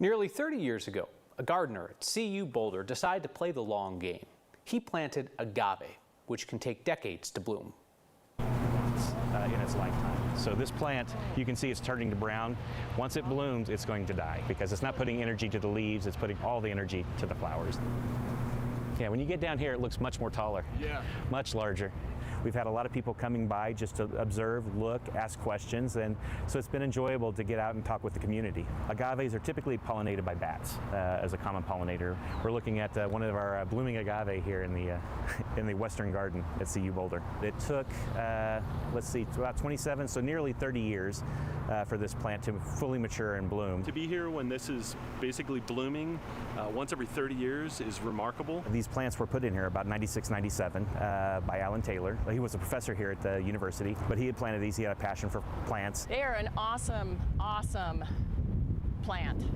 Nearly 30 years ago, a gardener at CU Boulder decided to play the long game. He planted agave, which can take decades to bloom. In its lifetime. So this plant, you can see it's turning to brown. Once it blooms, it's going to die because it's not putting energy to the leaves, it's putting all the energy to the flowers. Yeah, when you get down here, it looks much more taller, much larger. We've had a lot of people coming by just to observe, look, ask questions, and so it's been enjoyable to get out and talk with the community. Agaves are typically pollinated by bats as a common pollinator. We're looking at one of our blooming agave here in the Western Garden at CU Boulder. It took, let's see, about 27, so nearly 30 years for this plant to fully mature and bloom. To be here when this is basically blooming once every 30 years is remarkable. These plants were put in here about 96, 97 by Alan Taylor. He was a professor here at the university, but he had planted these. He had a passion for plants. They are an awesome, awesome plant.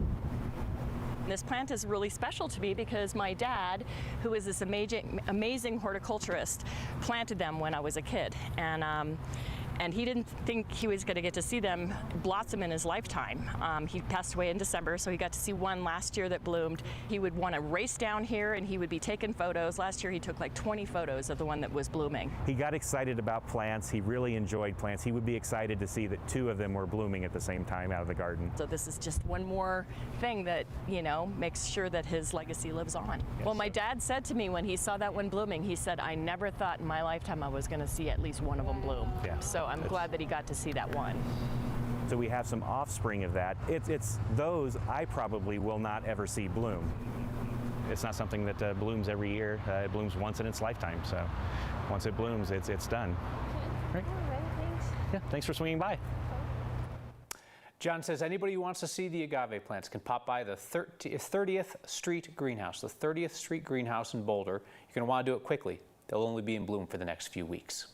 This plant is really special to me because my dad, who is this amazing horticulturist, planted them when I was a kid. And he didn't think he was going to get to see them blossom in his lifetime. He passed away in December, so he got to see one last year that bloomed. He would want to race down here and he would be taking photos. Last year he took like 20 photos of the one that was blooming. He got excited about plants. He really enjoyed plants. He would be excited to see that 2 of them were blooming at the same time out of the garden. So this is just one more thing that, you know, makes sure that his legacy lives on. Yes, well, my dad said to me when he saw that one blooming, he said, I never thought in my lifetime I was going to see at least one of them bloom. Yeah. So I'm glad that he got to see that one. So we have some offspring of that. It's those I probably will not ever see bloom. It's not something that blooms every year. It blooms once in its lifetime. So once it blooms, it's done. Right. All right, thanks. Yeah, thanks for swinging by. John says anybody who wants to see the agave plants can pop by the 30th Street Greenhouse, the 30th Street Greenhouse in Boulder. You're going to want to do it quickly. They'll only be in bloom for the next few weeks.